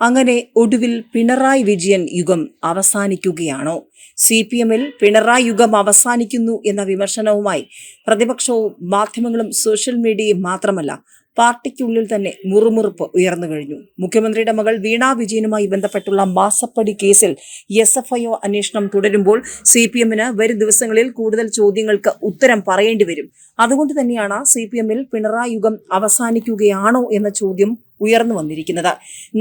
അങ്ങനെ ഒടുവിൽ പിണറായി വിജയൻ യുഗം അവസാനിക്കുകയാണോ? CPM-ൽ പിണറായി യുഗം അവസാനിക്കുന്നു എന്ന വിമർശനവുമായി പ്രതിപക്ഷവും മാധ്യമങ്ങളും സോഷ്യൽ മീഡിയയും മാത്രമല്ല പാർട്ടിക്കുള്ളിൽ തന്നെ മുറുമുറുപ്പ് ഉയർന്നു കഴിഞ്ഞു. മുഖ്യമന്ത്രിയുടെ മകൾ വീണ വിജയനുമായി ബന്ധപ്പെട്ടുള്ള മാസപ്പടി കേസിൽ SFIO അന്വേഷണം തുടരുമ്പോൾ CPM-ന് വരും ദിവസങ്ങളിൽ കൂടുതൽ ചോദ്യങ്ങൾക്ക് ഉത്തരം പറയേണ്ടി വരും. അതുകൊണ്ട് തന്നെയാണ് CPM-ൽ പിണറായി യുഗം അവസാനിക്കുകയാണോ എന്ന ചോദ്യം ഉയർന്നു വന്നിരിക്കുന്നത്.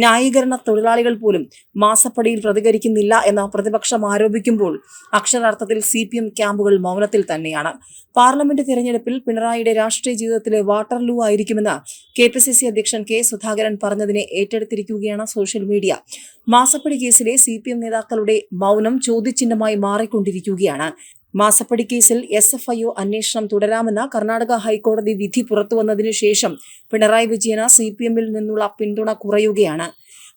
ന്യായീകരണ തൊഴിലാളികൾ പോലും മാസപ്പടിയിൽ പ്രതികരിക്കുന്നില്ല എന്ന പ്രതിപക്ഷം ആരോപിക്കുമ്പോൾ അക്ഷരാർത്ഥത്തിൽ CPM ക്യാമ്പുകൾ മൗനത്തിൽ തന്നെയാണ്. പാർലമെന്റ് തിരഞ്ഞെടുപ്പിൽ പിണറായിയുടെ രാഷ്ട്രീയ ജീവിതത്തിലെ വാട്ടർലൂ ആയിരിക്കുമെന്ന് KPCC അധ്യക്ഷൻ K സുധാകരൻ പറഞ്ഞതിനെ ഏറ്റെടുത്തിരിക്കുകയാണ് സോഷ്യൽ മീഡിയ. മാസപ്പടി കേസിലെ CPM നേതാക്കളുടെ മൗനം ചോദ്യചിഹ്നമായി മാറിക്കൊണ്ടിരിക്കുകയാണ്. മാസപ്പടി കേസിൽ SFIO അന്വേഷണം തുടരാമെന്ന കർണാടക ഹൈക്കോടതി വിധി പുറത്തുവന്നതിനു ശേഷം പിണറായി വിജയന് CPM-ൽ നിന്നുള്ള പിന്തുണ കുറയുകയാണ്.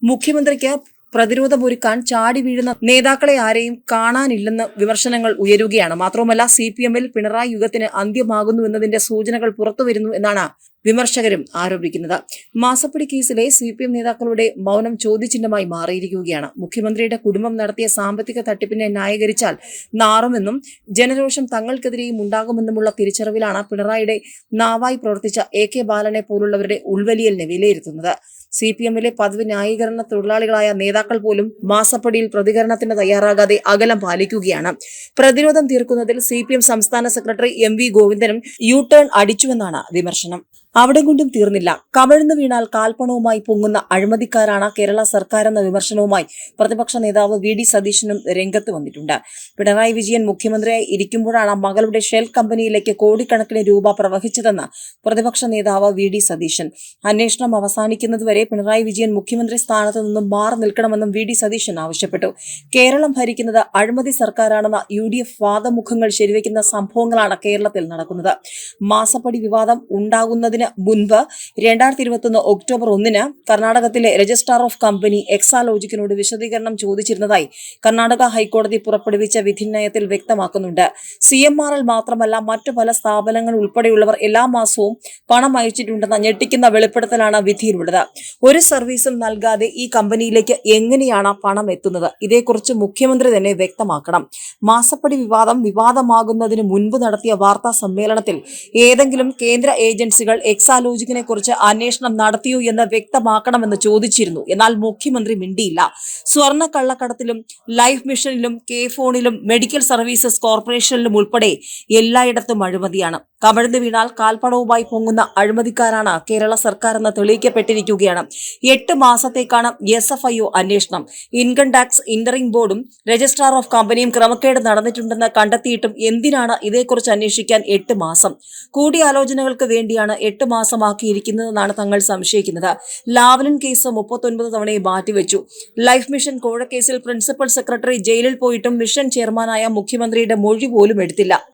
മുഖ്യമന്ത്രിക്ക് പ്രതിരോധമൊരുക്കാൻ ചാടി വീഴുന്ന നേതാക്കളെ ആരെയും കാണാനില്ലെന്ന് വിമർശനങ്ങൾ ഉയരുകയാണ്. മാത്രവുമല്ല CPM-ൽ പിണറായി യുഗത്തിന് അന്ത്യമാകുന്നുവെന്നതിന്റെ സൂചനകൾ പുറത്തുവരുന്നു എന്നാണ് വിമർശകരും ആരോപിക്കുന്നത്. മാസപ്പടി കേസിലെ CPM നേതാക്കളുടെ മൗനം ചോദ്യചിഹ്നമായി മാറിയിരിക്കുകയാണ്. മുഖ്യമന്ത്രിയുടെ കുടുംബം നടത്തിയ സാമ്പത്തിക തട്ടിപ്പിനെ ന്യായീകരിച്ചാൽ നാറുമെന്നും ജനരോഷം തങ്ങൾക്കെതിരെയും ഉണ്ടാകുമെന്നുമുള്ള തിരിച്ചറിവിലാണ് പിണറായിയുടെ നാവായി പ്രവർത്തിച്ച AK ബാലനെ പോലുള്ളവരുടെ ഉൾവലിയലിനെ വിലയിരുത്തുന്നത്. CPM-ലെ പതിവ് ന്യായീകരണ തൊഴിലാളികളായ നേതാക്കൾ പോലും മാസപ്പടിയിൽ പ്രതികരണത്തിന് തയ്യാറാകാതെ അകലം പാലിക്കുകയാണ്. പ്രതിരോധം തീർക്കുന്നതിൽ CPM സംസ്ഥാന സെക്രട്ടറി MV ഗോവിന്ദനും U-ടേൺ അടിച്ചുവെന്നാണ് വിമർശനം. അവിടെ കൊണ്ടും തീർന്നില്ല. കമിഴ്ന്നു വീണാൽ കാൽപ്പണവുമായി പൊങ്ങുന്ന അഴിമതിക്കാരാണ് കേരള സർക്കാർ എന്ന വിമർശനവുമായി പ്രതിപക്ഷ നേതാവ് VD സതീശനും രംഗത്ത് വന്നിട്ടുണ്ട്. പിണറായി വിജയൻ മുഖ്യമന്ത്രിയായി ഇരിക്കുമ്പോഴാണ് മകളുടെ ഷെൽ കമ്പനിയിലേക്ക് കോടിക്കണക്കിന് രൂപ പ്രവഹിച്ചതെന്ന് പ്രതിപക്ഷ നേതാവ് VD സതീശൻ. അന്വേഷണം അവസാനിക്കുന്നതുവരെ പിണറായി വിജയൻ മുഖ്യമന്ത്രി സ്ഥാനത്ത് നിന്നും മാറി നിൽക്കണമെന്നും VD സതീശൻ ആവശ്യപ്പെട്ടു. കേരളം ഭരിക്കുന്നത് അഴിമതി സർക്കാരാണെന്ന UDF വാദമുഖങ്ങൾ ശരിവെക്കുന്ന സംഭവങ്ങളാണ് കേരളത്തിൽ നടക്കുന്നത്. മാസപ്പടി വിവാദം ഉണ്ടാകുന്നതിന് മുൻപ് 2021 ഒക്ടോബർ 1 കർണാടകത്തിലെ രജിസ്ട്രാർ ഓഫ് കമ്പനി എക്സാലോജിക്കിനോട് വിശദീകരണം ചോദിച്ചിരുന്നതായി കർണാടക ഹൈക്കോടതി പുറപ്പെടുവിച്ച വിധിന്യായത്തിൽ വ്യക്തമാക്കുന്നുണ്ട്. CMRL മാത്രമല്ല മറ്റു പല സ്ഥാപനങ്ങൾ ഉൾപ്പെടെയുള്ളവർ എല്ലാ മാസവും പണം അയച്ചിട്ടുണ്ടെന്ന ഞെട്ടിക്കുന്ന വെളിപ്പെടുത്തലാണ് വിധിയിലുള്ളത്. ഒരു സർവീസും നൽകാതെ ഈ കമ്പനിയിലേക്ക് എങ്ങനെയാണ് പണം എത്തുന്നത്? ഇതേക്കുറിച്ച് മുഖ്യമന്ത്രി തന്നെ വ്യക്തമാക്കണം. മാസപ്പടി വിവാദമാകുന്നതിന് മുൻപ് നടത്തിയ വാർത്താ സമ്മേളനത്തിൽ ഏതെങ്കിലും കേന്ദ്ര ഏജൻസികൾ എക്സാലോജിക്കിനെ കുറിച്ച് അന്വേഷണം നടത്തിയോ എന്ന് വ്യക്തമാക്കണമെന്ന് ചോദിച്ചിരുന്നു. എന്നാൽ മുഖ്യമന്ത്രി മിണ്ടിയില്ല. സ്വർണ്ണ കള്ളക്കടത്തിലും ലൈഫ് മിഷനിലും K-ഫോണിലും മെഡിക്കൽ സർവീസസ് കോർപ്പറേഷനിലും ഉൾപ്പെടെ എല്ലായിടത്തും അഴിമതിയാണ്. കമിഴ്ന്നു വീണാൽ കാൽപ്പണവുമായി പൊങ്ങുന്ന അഴിമതിക്കാരാണ് കേരള സർക്കാർ എന്ന് തെളിയിക്കപ്പെട്ടിരിക്കുകയാണ്. 8 മാസത്തേക്കാണ് SFIO അന്വേഷണം. ഇൻകം ടാക്സ് ഇന്ററിംഗ് ബോർഡും രജിസ്ട്രാർ ഓഫ് കമ്പനിയും ക്രമക്കേട് നടന്നിട്ടുണ്ടെന്ന് കണ്ടെത്തിയിട്ടും എന്തിനാണ് ഇതേക്കുറിച്ച് അന്വേഷിക്കാൻ 8 മാസം? കൂടിയാലോചനകൾക്ക് വേണ്ടിയാണ് 8 മാസമാക്കിയിരിക്കുന്നതെന്നാണ് തങ്ങൾ സംശയിക്കുന്നത്. ലാവ്ലിൻ കേസ് 39 തവണയെ മാറ്റിവെച്ചു. ലൈഫ് മിഷൻ കോഴക്കേസിൽ പ്രിൻസിപ്പൽ സെക്രട്ടറി ജയിലിൽ പോയിട്ടും മിഷൻ ചെയർമാനായ മുഖ്യമന്ത്രിയുടെ മൊഴി പോലും എടുത്തില്ല.